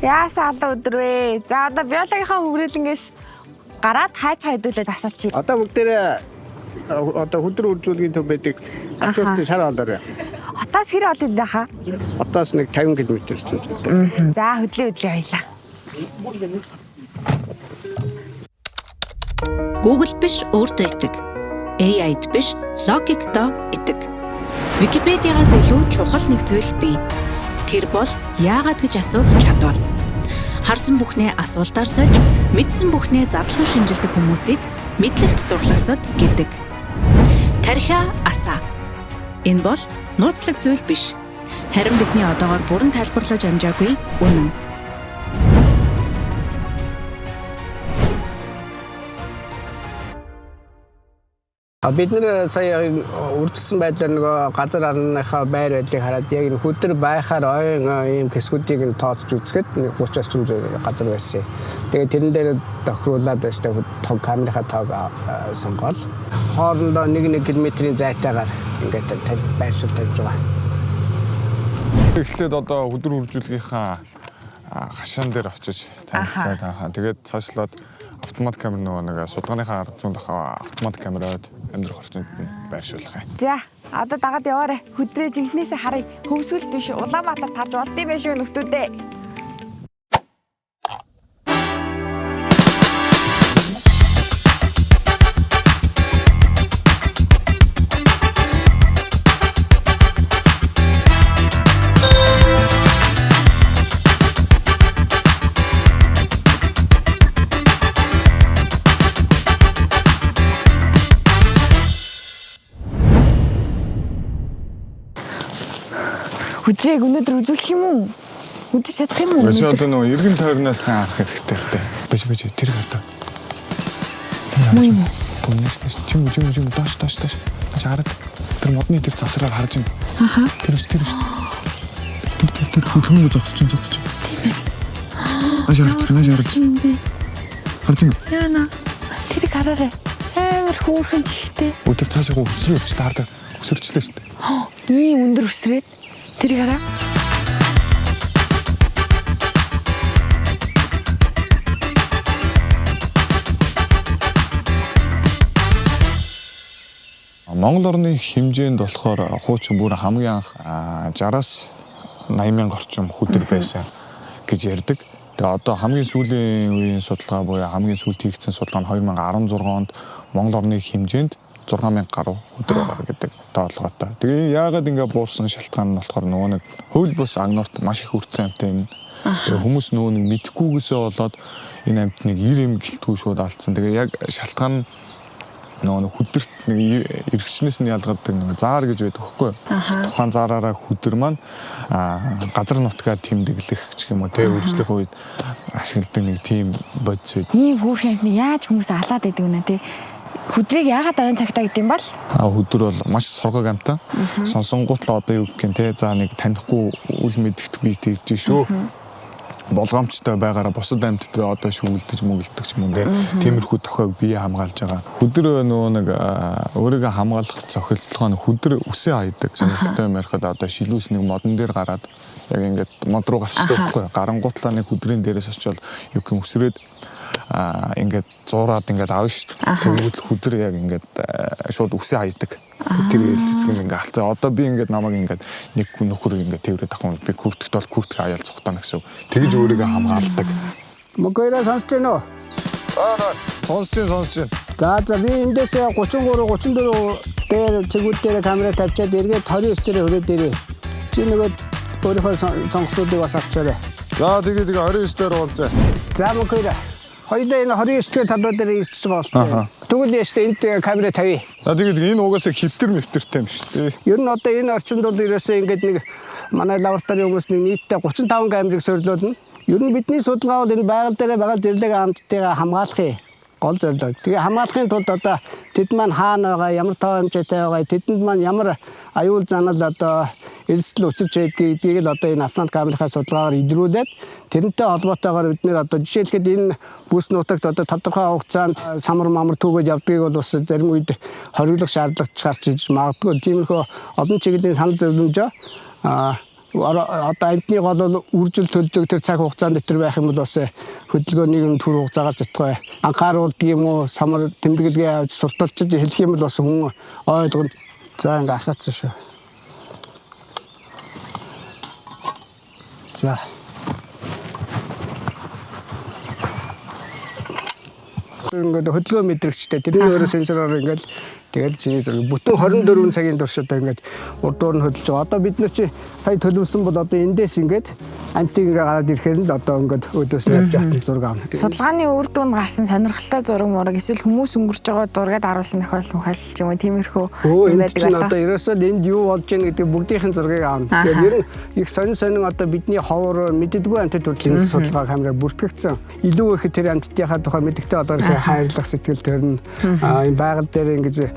Яасан алуу өдөр вэ? За одоо биологийнхаа хүрээлэнгээс гараад хайч хайдуулаад асуучих. Одоо бүгдээрээ одоо хөдөр үржүүлгийн төв байдаг. Ачуултын шар олоорой. Хотоос хэр ол илээ хаа? Хотоос нэг 50 км зүйтэй. За хөдлөө хоёлаа. Google биш өөртөө итэг. AI-д биш логикдоо итэг. Википедиагаас илүү чухал нэг зүйл бий. Тэр бол яагаад гэж асуух чадвар. Харсан бүхнээ асуултаар сольж, мэдсэн бүхнээ задлан шинжилдэг хүмүүсийг мэдлэгт дурлагсад гэдэг. Тархиа асаа. Энэ бол нууцлаг зүйл биш. Харин бидний одоогоор бүрэн тайлбарлаж амжаагүй үнэн. Бид нэр сая үржилсэн байдлаар нөгөө газар арныхаа байр байдлыг хараад яг энэ хөдөр байхаар ойн ийм хэсгүүдийг тооцож үзэхэд 30 орчим газар байсан. Тэгээд тэрэн дээр тохируулаад өстэй тог камерынхаа тоог сонгоод хоорондоо 1 км-ийн зайтайгаар ингээд байршил тавьж байгаа. Эхлээд одоо хөдөр үржүүлгийнхаа хашаан дээр очиж танилцаад тэгээд цаашлаад автомат камер нэг судалгааныхаа арга зүйн дахь автомат камераад амьдрах орчинд байршуулах юм. За одоо дагаад яваарай. Хөдрөө жинхнээсээ харъя. Хөвсгөлт биш Улаанбаатар тарж болдсон байх шүү нөхдүүдээ. Хөдрийг өнөөдөр үзүүлэх юм уу? Үзэж чадах юм уу? Өчигдөр одоо нөгөө эргэн тойрноос анх хэрэгтэй л дээ. Биш тэр хата. Муу юм. Гүнэс чим доош. Аж хараад тэр модны тэр завсраар харж байна. Аха. Тэр. Тэр хөдөлгөөн зогсож. Тийм ээ. Аж хараад. Харж байна. Яна. Тэрийг хараарай. Амар хөөрхөн чихтэй. Өдөр цаашаа өсрөө өвчлээ хараад өсөрчлээ шүү дээ. Ийм өндөр өсрээд тэрийг хараа. Монгол орны хэмжээнд болохоор хуучин бүр хамгийн анх 60-аас 80,000 орчим хөдөр байсан гэж ярьдаг. Тэгээ одоо хамгийн сүүлийн үеийн судалгаа буюу хамгийн сүүлд хийгдсэн судалгаа нь 2016 онд Монгол орны хэмжээнд 6,000 гаруй хөдөр байгаа гэдэг тоолгоотой. Тэгээ яагаад ингэ буурсан шалтгаан нь болохоор нөгөө нэг хууль бус агнуурт маш их үрцэн амтай юм. Тэгээ хүмүүс нөгөө нэг мэдхгүйгээсээ болоод энэ амтныг ир эм гэлтгүй шууд алдсан. Тэгээ яг шалтгаан нь нөгөө хөдөрт нэг эргэжнээс нь ялгардаг нэг заар гэж байдаг хөхгүй. Тухайн заараараа хөдөр маань газар нутгаа тэмдэглэх гэх юм уу те үржлэх үед ашигладаг нэг тийм бодис үед. Ийм хөөрхөн амтны яаж хүмүүс алаад байдаг вэ те? Хөдрийг яагаад ойн цагтаа гэдэг юм бол? Хөдөр бол маш сургаг амтан. Сонсонгуутлаа одоо юу гэх юм те за нэг танихгүй үл мэддэгт бий тэгж шүү. Болгоомжтой байгаараа бусад амьтад одоо шүглдэж мөглөдөг юм те. Тиймэрхүү тохиог бие хамгаалж байгаа. Хөдөр нөгөө нэг өөрийгөө хамгаалах цохилтолгоо нь хөдөр үсээ hayдаг. Сонирхолтой юм ярихад одоо шилүүс нэг модон дээр гараад яг ингээд мод руу гарчдаг байхгүй. Гарангуутлаа нэг хөдрийн дээрээс очивол юу гэх юм өсрөөд ингээд зуураад ингээд авна шүү дээ. Тэгвэл хөдөр яг ингээд шууд үсээ hayдаг. Тэр хэлцэг юм ингээд алцаа. Одоо би ингээд намайг ингээд нэг нөхөр ингээд тэрвэрэд авах би күртэгт бол күртэг аяал цухтана гэсэн. Тэгж өөрийгөө хамгаалдаг. Мөгөөрөө сонсож байна уу? Сонсож байна. За би эндээс 33 дээр цэгүүд дээр камера тавьчаад эргээд 29 дээр хүрээд ирээ. Чи нөгөө өөрийнхөө сонгоцуудыг бас авчаарай. За тэгээ 29 дээр уулзъя. За мөгөөрөө хоёулаа энэ 29-р талбай дээр ирчихэж байгаа болтой. Тэгвэл яштай энд камера тавья. За тэгээд энэ угаасаа хэвтэртэй юм шүү дээ. Ер нь одоо энэ орчинд бол ерөөсөө ингээд нэг манай лабораторийн хүмүүс нийтдээ 35 камерыг сорилуулна. Ер нь бидний судалгаа бол энэ байгаль дээр байгаа зэрлэг амттайгаа хамгаалахын гол зорилго. Тэгээ хамгаалахын тулд одоо тэд маань хаана байгаа, ямар тоо хэмжээтэй байгаа, тэдэнд маань ямар аюул занал одоо эрсдэл учирч байдгийг л одоо энэ автомат камерынхаа судалгаагаар илрүүлээд тэрнтэй холбоотойгоор бид нэр одоо жишээлхэд энэ бүс нутагт одоо тодорхой хугацаанд самар мамар түүгээд явдгийг бол бас зарим үед хориглох шаардлагач гарч иж магадгүй. Тиймэрхүү олон чиглэлийн санал зөвлөмжөө одоо амтны гол бол үржил төлдөг тэр цаг хугацаанд дотор байх юм бол бас хөдөлгөөнийг нь түр хугацаагаар зэтгэй. Анхааруулдаг юм уу, самар тэмдэглэгээ авч сурталчилж хэлэх юм бол бас хүн ойлгоно. За ингээ асаацсан шүү. За. Ингээд хөдөлгөөн мэдрэгчтэй тэрний өөрөө сенсороор ингээд тэгээд чиний зэрэг бүтэн 24 цагийн турш одоо ингээд урдуур нь хөдөлж байгаа. Одоо бид нар чи сая төлөвлөсөн бол одоо эндээс ингээд амтыг гараад ирэхээр л одоо ингээд өдөөс нь явж хатан зураг авна. Судалгааны үр дүнд гарсан сонирхолтой зураг мураг эсвэл хүмүүс өнгөрч байгаа зургаад харуулсан тохиолдол ч юм уу тиймэрхүү юм байдаг байсан. Одоо ерөөсөө энд юу болж байгаа гэдэг бүгдийн зургийг авна. Тэгээд ер нь их сонин одоо бидний ховор мэддэггүй амтд төрлийн судалгаа камераар бүртгэгдсэн. Илүү их тэр амттынхаа тухай мэддэг олгох хайрлах сэтгэл төрн энэ байгаль дээр ингэж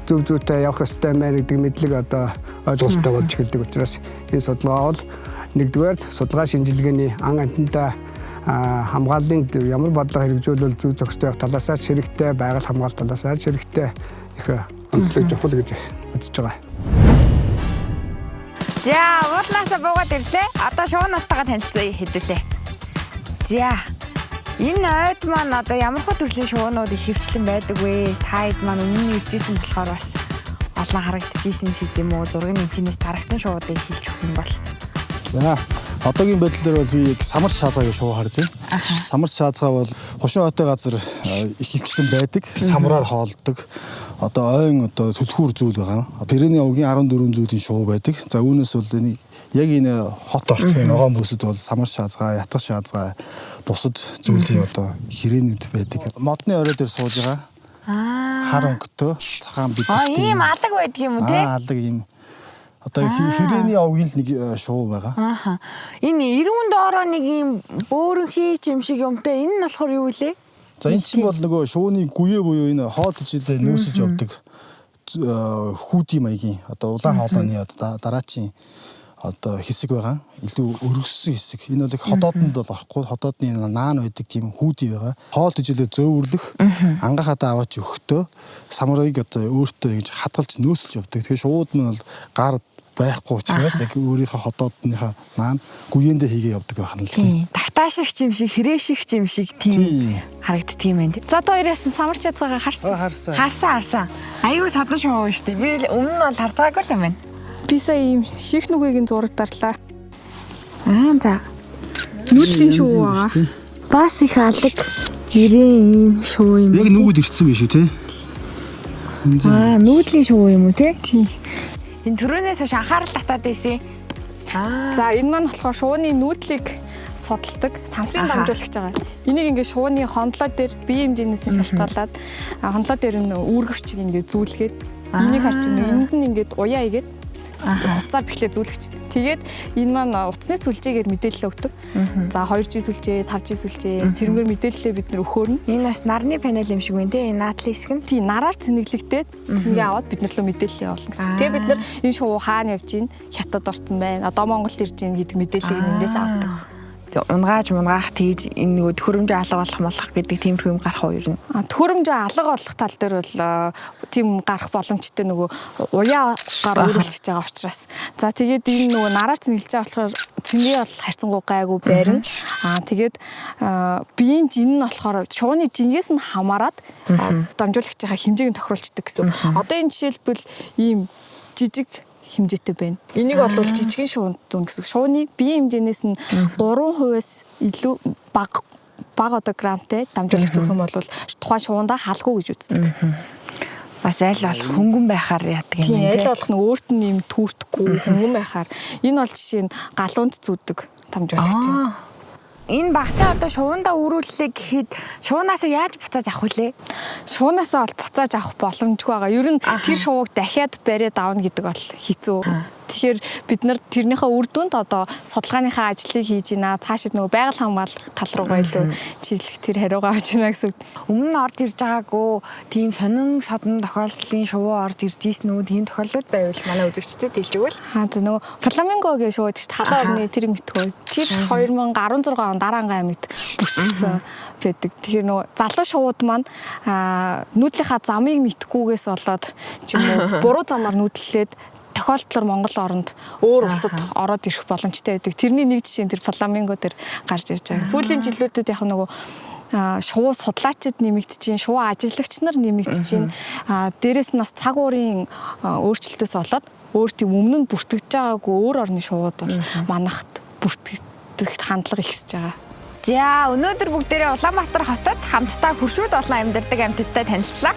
зөв зүйтэй явах ёстой мэн гэдэг мэдлэг одоо ойлголттой болж эхэлдэг учраас энэ судалгаа бол нэгдүгээр судалгаа шинжилгээний ан амттай хамгааллын ямар бодлого хэрэгжүүлэл зөв зохистой явах талаас нь хэрэгтэй, байгаль хамгаалалт талаас нь хэрэгтэй их онцлог чухал гэж үзэж байгаа. За, уулнаасаа буугаад ирлээ. Одоо шууналтайгаа танилцъя хэдүүлээ. За. Энэ ойд маань одоо ямар хөө төрлийн шуунууд их хөвчлэн байдаг вэ? Таад маань өмнө нь иржсэн болохоор бас олон харагдчихсэн ч гэдэм үү зургийн нэмтнээс тарагцсан шуудыг хэлж өгөх юм бол. За одоогийн байдлаар бол би яг самар шаазаагийн шуу харж байна. Самар шаазгаа бол хошин хойтой газар их хөвчлэн байдаг. Самраар хоолдог. Одоо ойн одоо төлхүүр зүйл байгаа. Пирений овгийн 14 зүйлийн шуу байдаг. За үүнээс бол энийг яг энэ хот орчмын ногоон бүсэд бол самар шаазгаа, ятгах шаазгаа бусад зүйлийн одоо хэрээнүүд байдаг. Модны орой дээр сууж байгаа. Хар өнгөтэй цагаан бидэртэй. Ийм алаг байдаг юм уу те? Алаг ийм одоо хэрэний овгийн нэг шуу байгаа. Энэ 90 доороо нэг ийм бөөрөн хийч юм шиг юмтай. Энэ нь болохоор юу вэ? За энэ чинь бол нөгөө шууны гүе буюу энэ хоол ижилээ нөөсөж явдаг хүүдийн маягийн одоо улаан хоолойны дараачийн одоо хэсэг байгаа. Илүү өргөссөн хэсэг. Энэ бол их ходоодонд бол орохгүй. Ходоодны наан байдаг тийм хүүдий байгаа. Хоол ижилээ зөөвөрлөх, ангахадаа аваач өгөхдөө самарыг одоо өөртөө ингэж хадгалж нөөсөж явдаг. Тэгэхээр шууд нь бол гар байхгүй учраас яг өөрийнхөө ходоодныхаа наан гүеэндээ хийгээ явдаг байх нь л тийм. Тагтааших юм шиг, хэрэгших юм шиг тийм харагддаг юм байна. За одоо хоёроос самар чацаагаа харсан. Харсан. Аюу садан шоу шүү дээ. Би өмнө нь бол харж байгаагүй л юм байна. Би сая ийм ших нүгэгийн зураг дарлаа. За. Нүүдлийн шуу байгаа. Бас их алаг ирээн ийм шуу юм. Яг нүгүүд ирцсэн биш үү те? Нүүдлийн шуу юм уу те? Тийм. Энэ төрөнөөс анхаарал татаад байсан. За энэ маань болохоор шууны нүүдлийг судалдаг сансрын дамжуулагч байгаа. Энийг ингээд шууны хондлоо дээр бие хэмжээнээс нь шалтгаалаад хондлоо дээр нь үүргэвчийг ингээд зүүлгээд энийг харж байна. Энд нь ингээд уяа игээд хуцаар бэхлээ зүүлэгч. Тэгээд энэ маань утасны сүлжээгээр мэдээлэл өгдөг. За 2G сүлжээ, 5G сүлжээ тэрнгээр мэдээлэлээ бид нэр өгөөрнө. Энэ бас нарны панел юм шиг байна те. Энэ наадлын хэсэг нь. Тийм, нараар цэнэглэгдээд цэнгээ аваад бид нар лөө мэдээлэл явуулна гэсэн. Тэгээд бид нар энэ шуу хаана явж гин, хятад орсон байна. Одоо Монголд ирж гин гэдэг мэдээллийг эндээс авдаг. Унгаах тэгж энэ нөгөө төхөөрөмжөө алга болох гэдэг тиймэрхүү юм гарах уу юу? Төхөөрөмжөө алга болох тал дээр бол тийм гарах боломжтой нөгөө уяагаар өөрчлөж байгаа учраас. За тэгээд энэ нөгөө нараар цэнгэлж байгаа болохоор цэнгээ бол харьцангуй гайгүй байрна. Тэгээд биеийн жин нь болохоор шууны жингээс нь хамаарат дамжуулагчийнхаа хэмжээг нь тохируулждаг гэсэн. Одоо энэ жишээлбэл ийм жижиг хэмжээтэй байна. Энийг бол жижигэн шуунд зүүн гэсэн. Шууны бие хэмжээнээс нь 3%-аас илүү бага одоо грамтай дамжуулагч зөвх юм бол тухайн шуундаа халгүй гэж үздэг. Бас аль болох хөнгөн байхаар яадаг юм. Тийм, аль болох нэг өөрт нь юм түүртэхгүй хөнгөн байхаар энэ бол жишээ нь галуунд зүүдэг дамжуулагч юм. Энэ багцаа одоо шуундаа үрүүллээ гэхэд шуунаасаа яаж буцааж авах вүлээ? Шуунаасаа бол буцааж авах боломжгүй байгаа. Ер нь тэр шууг дахиад бариад авна гэдэг бол хэцүү. Тэгэхээр бид нар тэрнийхээ үр дүнд одоо судалгааныхаа ажлыг хийж байна. Цаашид нөгөө байгаль хамгаалалт тал руугаа илүү чиглэх тэр хариугаа авч байна гэсэн. Өмнө нь орж ирж байгаагүй тийм сонин содон тохиолдлын шувуу орж ирж ийсэн үү? Тийм тохиолдлууд байвал манай үзэгчдэд хэлж өгвөл. За нөгөө фламинго гэж шууд халуун орны тэр мэдгүй. Тэр 2016 онд Дарангай аймагт бүртгсэн байдаг. Тэгэхээр нөгөө залуу шууд маань нүүдлийнхаа замыг мэдхгүйгээс болоод ч юм уу буруу замаар нүүдлээд тохиолдлоор Монгол оронд өөр улсад ороод ирэх боломжтой байдаг. Тэрний нэг жишээ нь тэр фламинго дээр гарч ирж байгаа. Сүүлийн жилүүдэд яг нөгөө шувуу судлаачид нэмэгдэж, шувуу ажиглагч нар нэмэгдэж, дээрэс нь бас цаг уурын өөрчлөлтөөс болоод өөр тийм өмнө нь бүртгэж байгаагүй өөр орны шувууд бол манахад бүртгэгдэх хандлага ихсэж байгаа. За өнөөдөр бүгдээрээ Улаанбаатар хотод хамтдаа хөршүүд олон амьдардаг амьтадтай танилцлаа.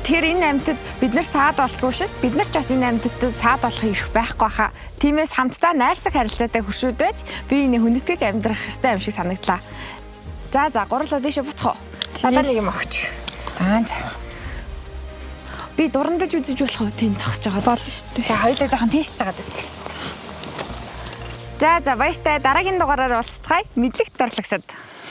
Тэгэхээр энэ амьтад бид нар цаад болтгүй шиг бид нар ч бас энэ амьтадтай цаад болох эрх байхгүй хаа. Тиймээс хамтдаа найрсаг харилцаатай хөршүүд байж би энэ хүндэтгэж амьдрах хэрэгтэй юм шиг санагдлаа. За гурлаа дэше буцах уу? Надад нэг юм өгч. За. Би дурандаж үзэж болох уу? Тийм зогсож байгаа болно шүү дээ. За хоёулаа жоохон тийшж байгаа дүү. За баяртай дараагийн дугаараар уулзцгаая. Мэдлэгт дурлагсад.